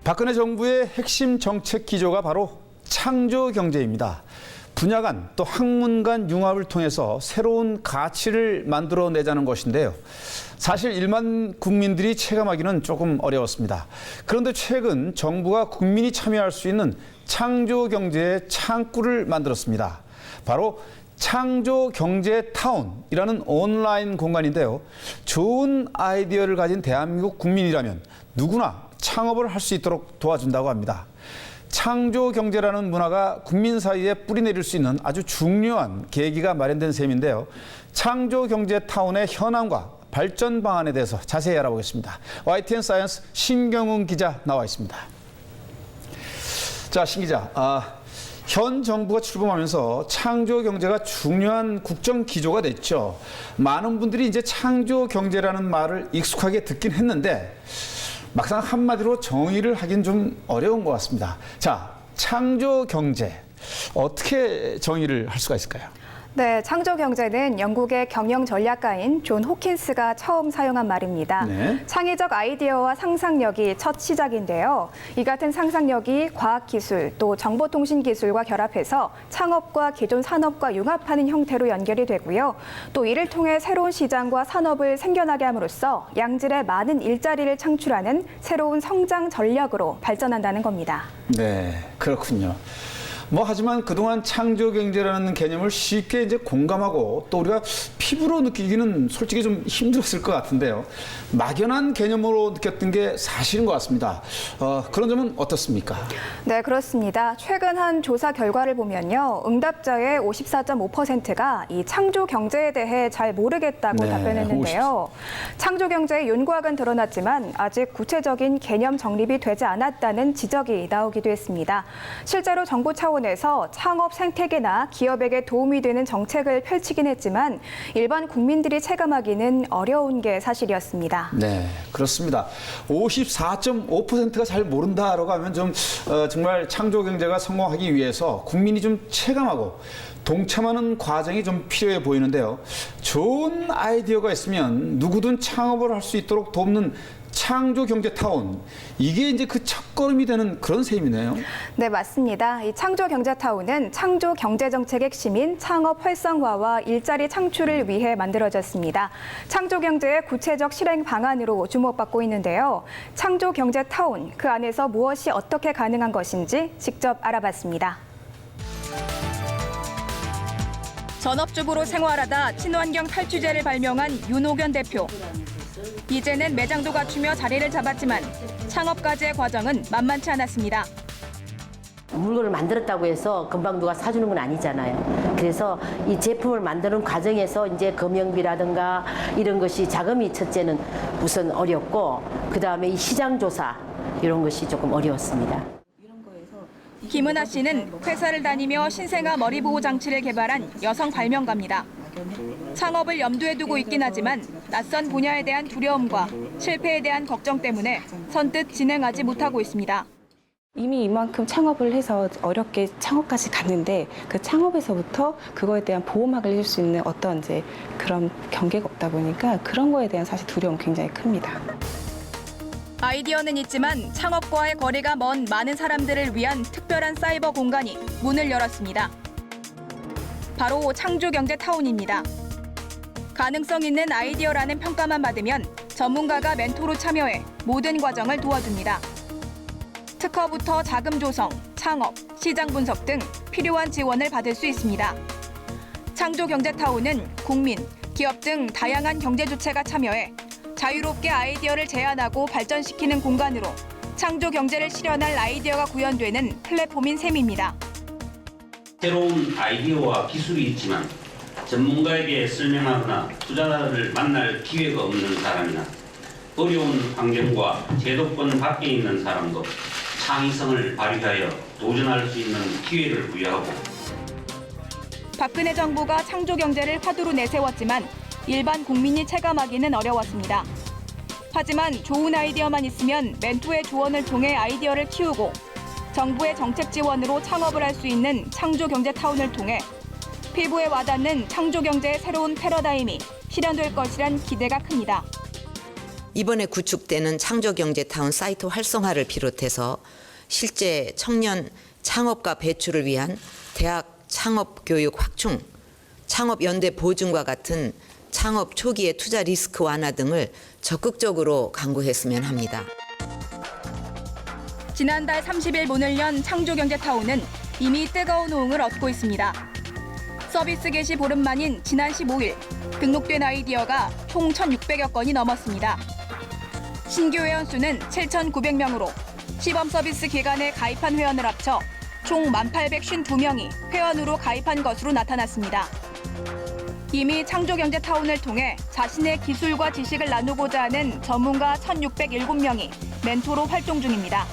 박근혜 정부의 핵심 정책 기조가 바로 창조 경제입니다. 분야 간 또 학문 간 융합을 통해서 새로운 가치를 만들어내자는 것인데요. 사실 일반 국민들이 체감하기는 조금 어려웠습니다. 그런데 최근 정부가 국민이 참여할 수 있는 창조 경제의 창구를 만들었습니다. 바로 창조 경제 타운이라는 온라인 공간인데요. 좋은 아이디어를 가진 대한민국 국민이라면 누구나 창업을 할 수 있도록 도와준다고 합니다. 창조 경제라는 문화가 국민 사이에 뿌리내릴 수 있는 아주 중요한 계기가 마련된 셈인데요. 창조 경제 타운의 현황과 발전 방안에 대해서 자세히 알아보겠습니다. YTN 사이언스 신경훈 기자 나와 있습니다. 자, 신 기자, 현 정부가 출범하면서 창조 경제가 중요한 국정 기조가 됐죠. 많은 분들이 이제 창조 경제라는 말을 익숙하게 듣긴 했는데 막상 한마디로 정의를 하긴 좀 어려운 것 같습니다. 자, 창조 경제 어떻게 정의를 할 수가 있을까요? 네, 창조 경제는 영국의 경영 전략가인 존 호킨스가 처음 사용한 말입니다. 네. 창의적 아이디어와 상상력이 첫 시작인데요. 이 같은 상상력이 과학기술 또 정보통신기술과 결합해서 창업과 기존 산업과 융합하는 형태로 연결이 되고요. 또 이를 통해 새로운 시장과 산업을 생겨나게 함으로써 양질의 많은 일자리를 창출하는 새로운 성장 전략으로 발전한다는 겁니다. 네, 그렇군요. 하지만 그동안 창조 경제라는 개념을 쉽게 이제 공감하고 또 우리가 피부로 느끼기는 솔직히 좀 힘들었을 것 같은데요. 막연한 개념으로 느꼈던 게 사실인 것 같습니다. 그런 점은 어떻습니까? 네, 그렇습니다. 최근 한 조사 결과를 보면요. 응답자의 54.5%가 이 창조 경제에 대해 잘 모르겠다고 네, 답변했는데요. 창조 경제의 윤곽은 드러났지만 아직 구체적인 개념 정립이 되지 않았다는 지적이 나오기도 했습니다. 실제로 정부 차원에서 창업 생태계나 기업에게 도움이 되는 정책을 펼치긴 했지만 일반 국민들이 체감하기는 어려운 게 사실이었습니다. 네, 그렇습니다. 54.5%가 잘 모른다라고 하면 정말 창조 경제가 성공하기 위해서 국민이 좀 체감하고 동참하는 과정이 좀 필요해 보이는데요. 좋은 아이디어가 있으면 누구든 창업을 할 수 있도록 돕는 창조 경제 타운, 이게 이제 그 첫걸음이 되는 그런 셈이네요. 네, 맞습니다. 이 창조 경제 타운은 창조 경제 정책 핵심인 창업 활성화와 일자리 창출을 위해 만들어졌습니다. 창조 경제의 구체적 실행 방안으로 주목받고 있는데요. 창조 경제 타운, 그 안에서 무엇이 어떻게 가능한 것인지 직접 알아봤습니다. 전업주부로 생활하다 친환경 탈취제를 발명한 윤옥연 대표. 이제는 매장도 갖추며 자리를 잡았지만 창업까지의 과정은 만만치 않았습니다. 물건을 만들었다고 해서 금방 누가 사주는 건 아니잖아요. 그래서 이 제품을 만드는 과정에서 이제 금형비라든가 이런 것이 자금이 첫째는 우선 어렵고 그다음에 이 시장 조사 이런 것이 조금 어려웠습니다. 김은하 씨는 회사를 다니며 신생아 머리 보호 장치를 개발한 여성 발명가입니다. 창업을 염두에 두고 있긴 하지만 낯선 분야에 대한 두려움과 실패에 대한 걱정 때문에 선뜻 진행하지 못하고 있습니다. 이미 이만큼 창업을 해서 어렵게 창업까지 갔는데 그 창업에서부터 그거에 대한 보호막을 해줄 수 있는 어떤 이제 그런 경계가 없다 보니까 그런 거에 대한 사실 두려움이 굉장히 큽니다. 아이디어는 있지만 창업과의 거리가 먼 많은 사람들을 위한 특별한 사이버 공간이 문을 열었습니다. 바로 창조경제타운입니다. 가능성 있는 아이디어라는 평가만 받으면 전문가가 멘토로 참여해 모든 과정을 도와줍니다. 특허부터 자금 조성, 창업, 시장 분석 등 필요한 지원을 받을 수 있습니다. 창조경제타운은 국민, 기업 등 다양한 경제 주체가 참여해 자유롭게 아이디어를 제안하고 발전시키는 공간으로 창조 경제를 실현할 아이디어가 구현되는 플랫폼인 셈입니다. 새로운 아이디어와 기술이 있지만 전문가에게 설명하거나 투자자를 만날 기회가 없는 사람이나 어려운 환경과 제도권 밖에 있는 사람도 창의성을 발휘하여 도전할 수 있는 기회를 부여하고 박근혜 정부가 창조 경제를 화두로 내세웠지만 일반 국민이 체감하기는 어려웠습니다. 하지만 좋은 아이디어만 있으면 멘토의 조언을 통해 아이디어를 키우고 정부의 정책 지원으로 창업을 할 수 있는 창조 경제 타운을 통해 피부에 와닿는 창조 경제의 새로운 패러다임이 실현될 것이란 기대가 큽니다. 이번에 구축되는 창조경제타운 사이트 활성화를 비롯해서 실제 청년 창업과 배출을 위한 대학 창업교육 확충, 창업연대 보증과 같은 창업 초기의 투자 리스크 완화 등을 적극적으로 강구했으면 합니다. 지난달 30일 문을 연 창조경제타운은 이미 뜨거운 호응을 얻고 있습니다. 서비스 개시 보름 만인 지난 15일 등록된 아이디어가 총 1,600여 건이 넘었습니다. 신규 회원 수는 7,900명으로 시범 서비스 기간에 가입한 회원을 합쳐 총 1,852명이 회원으로 가입한 것으로 나타났습니다. 이미 창조경제타운을 통해 자신의 기술과 지식을 나누고자 하는 전문가 1,607명이 멘토로 활동 중입니다.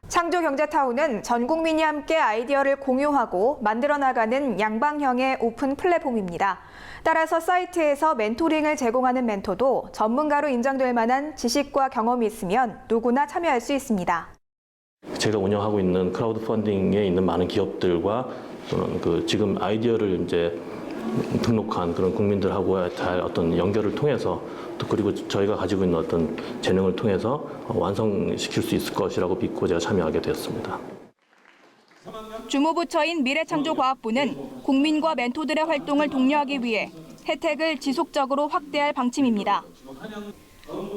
창조경제타운은 전 국민이 함께 아이디어를 공유하고 만들어 나가는 양방향의 오픈 플랫폼입니다. 따라서 사이트에서 멘토링을 제공하는 멘토도 전문가로 인정될 만한 지식과 경험이 있으면 누구나 참여할 수 있습니다. 제가 운영하고 있는 크라우드 펀딩에 있는 많은 기업들과 또는 지금 아이디어를 이제 등록한 그런 국민들하고의 잘 어떤 연결을 통해서 또 그리고 저희가 가지고 있는 어떤 재능을 통해서 완성시킬 수 있을 것이라고 믿고 제가 참여하게 되었습니다. 주무부처인 미래창조과학부는 국민과 멘토들의 활동을 독려하기 위해 혜택을 지속적으로 확대할 방침입니다.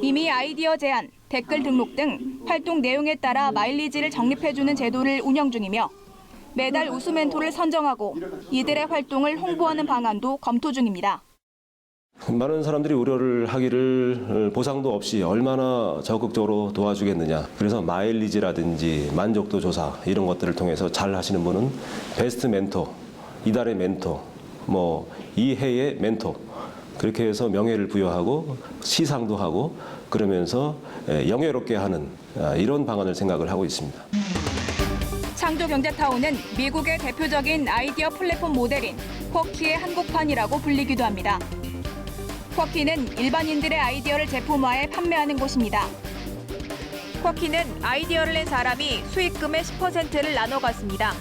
이미 아이디어 제안, 댓글 등록 등 활동 내용에 따라 마일리지를 적립해주는 제도를 운영 중이며 매달 우수 멘토를 선정하고 이들의 활동을 홍보하는 방안도 검토 중입니다. 많은 사람들이 우려를 하기를 보상도 없이 얼마나 적극적으로 도와주겠느냐. 그래서 마일리지라든지 만족도 조사 이런 것들을 통해서 잘 하시는 분은 베스트 멘토, 이달의 멘토, 이 해의 멘토 그렇게 해서 명예를 부여하고 시상도 하고 그러면서 영예롭게 하는 이런 방안을 생각을 하고 있습니다. 창조경제타운은 미국의 대표적인 아이디어 플랫폼 모델인 쿼키의 한국판이라고 불리기도 합니다. 쿼키는 일반인들의 아이디어를 제품화해 판매하는 곳입니다. 쿼키는 아이디어를 낸 사람이 수익금의 10%를 나눠 갖습니다.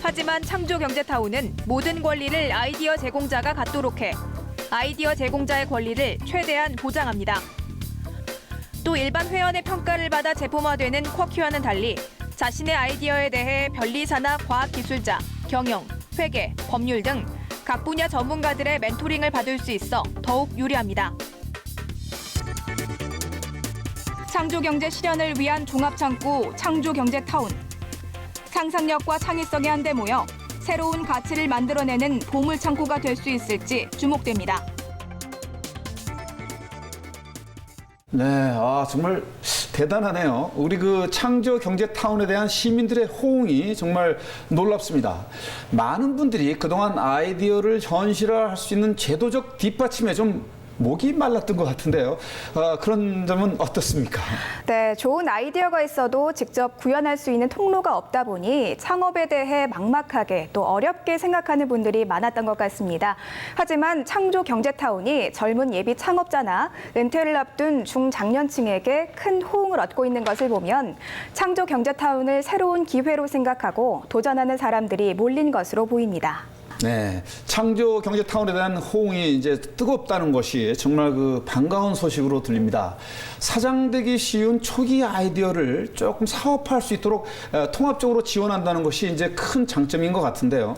하지만 창조경제타운은 모든 권리를 아이디어 제공자가 갖도록 해 아이디어 제공자의 권리를 최대한 보장합니다. 또 일반 회원의 평가를 받아 제품화되는 쿼키와는 달리 자신의 아이디어에 대해 변리사나 과학기술자, 경영, 회계, 법률 등 각 분야 전문가들의 멘토링을 받을 수 있어 더욱 유리합니다. 창조경제 실현을 위한 종합창구 창조경제타운. 상상력과 창의성이 한데 모여 새로운 가치를 만들어내는 보물창고가 될 수 있을지 주목됩니다. 네, 정말 대단하네요. 우리 창조경제타운에 대한 시민들의 호응이 정말 놀랍습니다. 많은 분들이 그동안 아이디어를 현실화할 수 있는 제도적 뒷받침에 좀 목이 말랐던 것 같은데요. 그런 점은 어떻습니까? 네, 좋은 아이디어가 있어도 직접 구현할 수 있는 통로가 없다 보니 창업에 대해 막막하게 또 어렵게 생각하는 분들이 많았던 것 같습니다. 하지만 창조경제타운이 젊은 예비 창업자나 은퇴를 앞둔 중장년층에게 큰 호응을 얻고 있는 것을 보면 창조경제타운을 새로운 기회로 생각하고 도전하는 사람들이 몰린 것으로 보입니다. 네, 창조경제타운에 대한 호응이 이제 뜨겁다는 것이 정말 반가운 소식으로 들립니다. 사장되기 쉬운 초기 아이디어를 조금 사업화할 수 있도록 통합적으로 지원한다는 것이 이제 큰 장점인 것 같은데요.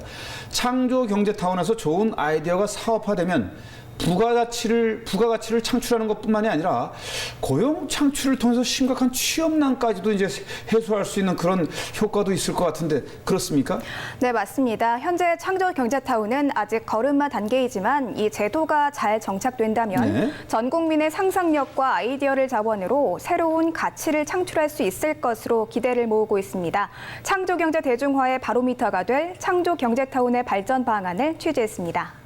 창조경제타운에서 좋은 아이디어가 사업화되면 부가가치를 창출하는 것뿐만이 아니라 고용 창출을 통해서 심각한 취업난까지도 이제 해소할 수 있는 그런 효과도 있을 것 같은데 그렇습니까? 네, 맞습니다. 현재 창조경제타운은 아직 걸음마 단계이지만 이 제도가 잘 정착된다면 전 국민의 상상력과 아이디어를 자원으로 새로운 가치를 창출할 수 있을 것으로 기대를 모으고 있습니다. 창조경제 대중화의 바로미터가 될 창조경제타운의 발전 방안을 취재했습니다.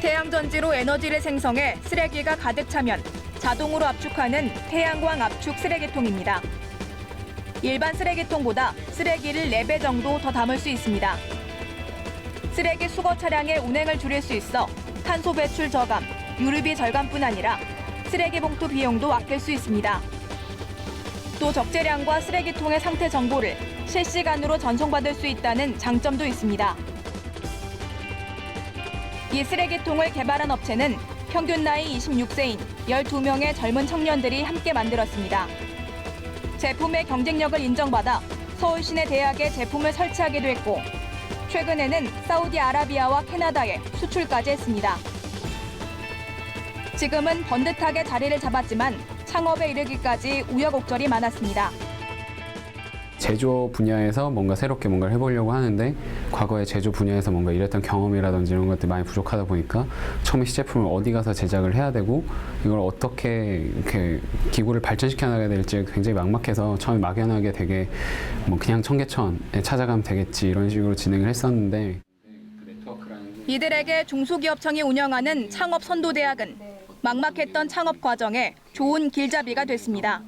태양전지로 에너지를 생성해 쓰레기가 가득 차면 자동으로 압축하는 태양광 압축 쓰레기통입니다. 일반 쓰레기통보다 쓰레기를 4배 정도 더 담을 수 있습니다. 쓰레기 수거 차량의 운행을 줄일 수 있어 탄소 배출 저감, 유류비 절감뿐 아니라 쓰레기 봉투 비용도 아낄 수 있습니다. 또 적재량과 쓰레기통의 상태 정보를 실시간으로 전송받을 수 있다는 장점도 있습니다. 이 쓰레기통을 개발한 업체는 평균 나이 26세인 12명의 젊은 청년들이 함께 만들었습니다. 제품의 경쟁력을 인정받아 서울 시내 대학에 제품을 설치하기도 했고 최근에는 사우디아라비아와 캐나다에 수출까지 했습니다. 지금은 번듯하게 자리를 잡았지만 창업에 이르기까지 우여곡절이 많았습니다. 제조 분야에서 뭔가 새롭게 뭔가를 해보려고 하는데 과거에 제조 분야에서 뭔가 일했던 경험이라든지 이런 것들이 많이 부족하다 보니까 처음에 시제품을 어디 가서 제작을 해야 되고 이걸 어떻게 이렇게 기구를 발전시켜 나가야 될지 굉장히 막막해서 처음에 막연하게 되게 뭐 그냥 청계천에 찾아가면 되겠지 이런 식으로 진행을 했었는데 이들에게 중소기업청이 운영하는 창업 선도대학은 막막했던 창업 과정에 좋은 길잡이가 됐습니다.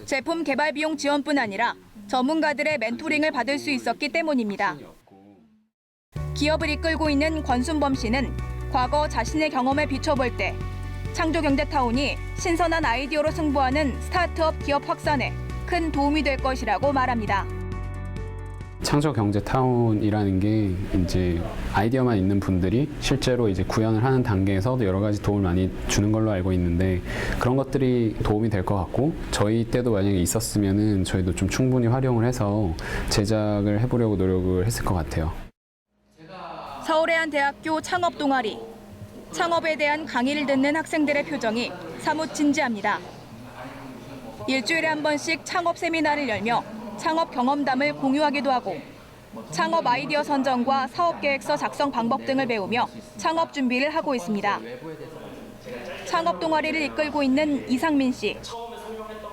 제품 개발 비용 지원뿐 아니라 전문가들의 멘토링을 받을 수 있었기 때문입니다. 기업을 이끌고 있는 권순범 씨는 과거 자신의 경험에 비춰볼 때 창조경제타운이 신선한 아이디어로 승부하는 스타트업 기업 확산에 큰 도움이 될 것이라고 말합니다. 창조경제타운이라는 게 이제 아이디어만 있는 분들이 실제로 이제 구현을 하는 단계에서도 여러 가지 도움을 많이 주는 걸로 알고 있는데 그런 것들이 도움이 될 것 같고 저희 때도 만약에 있었으면은 저희도 좀 충분히 활용을 해서 제작을 해보려고 노력을 했을 것 같아요. 서울의 한 대학교 창업 동아리. 창업에 대한 강의를 듣는 학생들의 표정이 사뭇 진지합니다. 일주일에 한 번씩 창업 세미나를 열며 창업 경험담을 공유하기도 하고 창업 아이디어 선정과 사업계획서 작성 방법 등을 배우며 창업 준비를 하고 있습니다. 창업 동아리를 이끌고 있는 이상민 씨.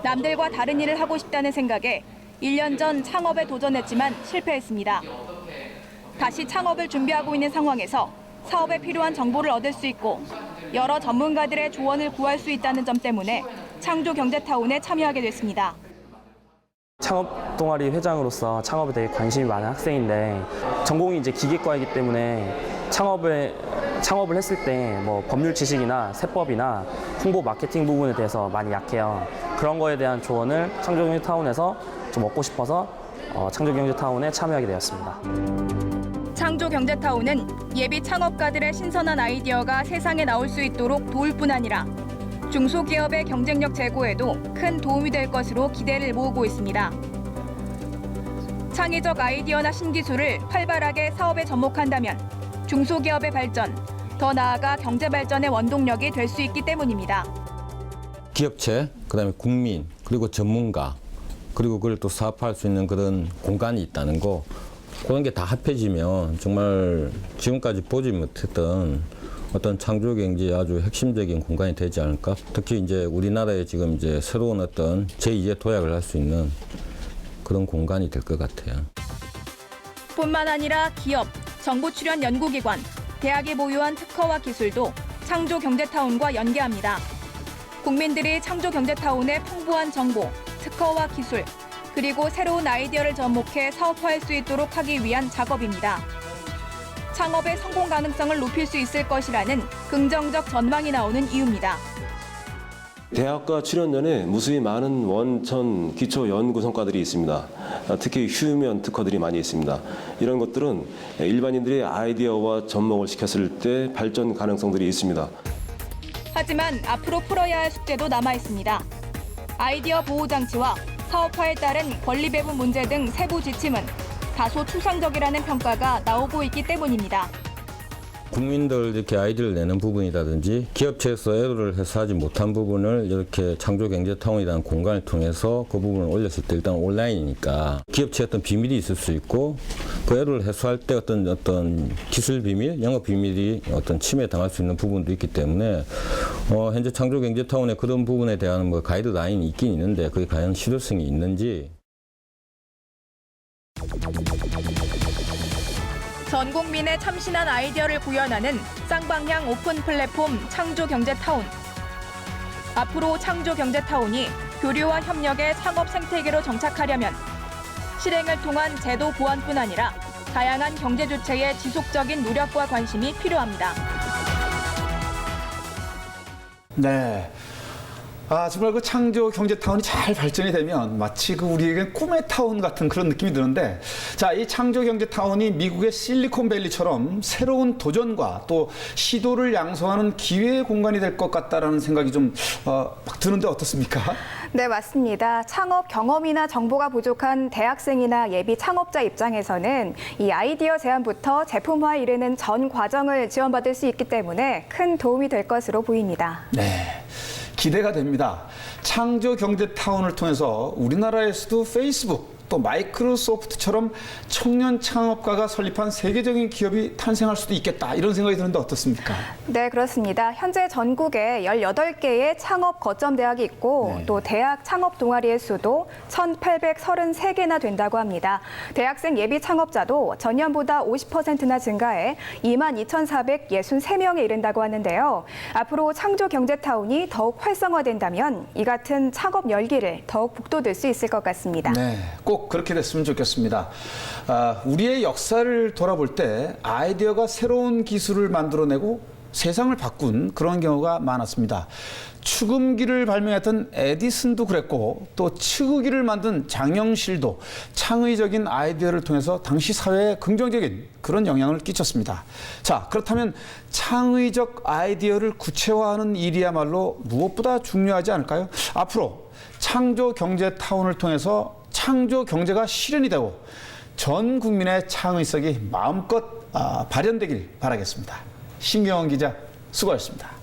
남들과 다른 일을 하고 싶다는 생각에 1년 전 창업에 도전했지만 실패했습니다. 다시 창업을 준비하고 있는 상황에서 사업에 필요한 정보를 얻을 수 있고 여러 전문가들의 조언을 구할 수 있다는 점 때문에 창조경제타운에 참여하게 됐습니다. 창업 동아리 회장으로서 창업에 대해 관심이 많은 학생인데 전공이 이제 기계과이기 때문에 창업을 했을 때 뭐 법률 지식이나 세법이나 홍보 마케팅 부분에 대해서 많이 약해요. 그런 거에 대한 조언을 창조경제타운에서 좀 얻고 싶어서 창조경제타운에 참여하게 되었습니다. 창조경제타운은 예비 창업가들의 신선한 아이디어가 세상에 나올 수 있도록 도울 뿐 아니라 중소기업의 경쟁력 제고에도 큰 도움이 될 것으로 기대를 모으고 있습니다. 창의적 아이디어나 신기술을 활발하게 사업에 접목한다면 중소기업의 발전, 더 나아가 경제 발전의 원동력이 될 수 있기 때문입니다. 기업체, 그다음에 국민, 그리고 전문가, 그리고 그걸 또 사업할 수 있는 그런 공간이 있다는 거, 그런 게 다 합해지면 정말 지금까지 보지 못했던 어떤 창조 경제의 아주 핵심적인 공간이 되지 않을까? 특히 이제 우리나라에 지금 이제 새로운 어떤 제2의 도약을 할 수 있는 그런 공간이 될 것 같아요. 뿐만 아니라 기업, 정부 출연 연구기관, 대학이 보유한 특허와 기술도 창조경제타운과 연계합니다. 국민들이 창조경제타운의 풍부한 정보, 특허와 기술, 그리고 새로운 아이디어를 접목해 사업화할 수 있도록 하기 위한 작업입니다. 창업의 성공 가능성을 높일 수 있을 것이라는 긍정적 전망이 나오는 이유입니다. 대학과 출연연에 무수히 많은 원천 기초 연구 성과들이 있습니다. 특히 휴면 특허들이 많이 있습니다. 이런 것들은 일반인들의 아이디어와 접목을 시켰을 때 발전 가능성들이 있습니다. 하지만 앞으로 풀어야 할 숙제도 남아 있습니다. 아이디어 보호 장치와 사업화에 따른 권리 배분 문제 등 세부 지침은 다소 추상적이라는 평가가 나오고 있기 때문입니다. 국민들 이렇게 아이디어를 내는 부분이라든지 기업체에서 애도를 해서 하지 못한 부분을 이렇게 창조경제타운이라는 공간을 통해서 그 부분을 올렸을 때 일단 온라인이니까 기업체의 어떤 비밀이 있을 수 있고 그 애도를 해소할 때 어떤 기술 비밀, 영업 비밀이 어떤 침해 당할 수 있는 부분도 있기 때문에 현재 창조경제타운의 그런 부분에 대한 뭐 가이드라인이 있긴 있는데 그게 과연 실효성이 있는지. 전 국민의 참신한 아이디어를 구현하는 쌍방향 오픈 플랫폼 창조경제타운. 앞으로 창조경제타운이 교류와 협력의 창업 생태계로 정착하려면 실행을 통한 제도 보완뿐 아니라 다양한 경제 주체의 지속적인 노력과 관심이 필요합니다. 네. 정말 그 창조 경제타운이 잘 발전이 되면 마치 그 우리에겐 꿈의 타운 같은 그런 느낌이 드는데, 자, 이 창조 경제타운이 미국의 실리콘밸리처럼 새로운 도전과 또 시도를 양성하는 기회의 공간이 될 것 같다라는 생각이 좀 막 드는데 어떻습니까? 네, 맞습니다. 창업 경험이나 정보가 부족한 대학생이나 예비 창업자 입장에서는 이 아이디어 제안부터 제품화에 이르는 전 과정을 지원받을 수 있기 때문에 큰 도움이 될 것으로 보입니다. 네, 기대가 됩니다. 창조 경제타운을 통해서 우리나라에서도 페이스북, 또 마이크로소프트처럼 청년 창업가가 설립한 세계적인 기업이 탄생할 수도 있겠다, 이런 생각이 드는데 어떻습니까? 네, 그렇습니다. 현재 전국에 18개의 창업 거점 대학이 있고 또 대학 창업 동아리의 수도 1,833개나 된다고 합니다. 대학생 예비 창업자도 전년보다 50%나 증가해 22,463명에 이른다고 하는데요. 앞으로 창조 경제타운이 더욱 활성화된다면 이 같은 창업 열기를 더욱 북돋을 수 있을 것 같습니다. 네, 꼭 그렇게 됐으면 좋겠습니다. 우리의 역사를 돌아볼 때 아이디어가 새로운 기술을 만들어내고 세상을 바꾼 그런 경우가 많았습니다. 축음기를 발명했던 에디슨도 그랬고, 또 치구기를 만든 장영실도 창의적인 아이디어를 통해서 당시 사회에 긍정적인 그런 영향을 끼쳤습니다. 자, 그렇다면 창의적 아이디어를 구체화하는 일이야말로 무엇보다 중요하지 않을까요? 앞으로 창조 경제타운을 통해서 창조 경제가 실현이 되고 전 국민의 창의성이 마음껏 발현되길 바라겠습니다. 신경원 기자, 수고하셨습니다.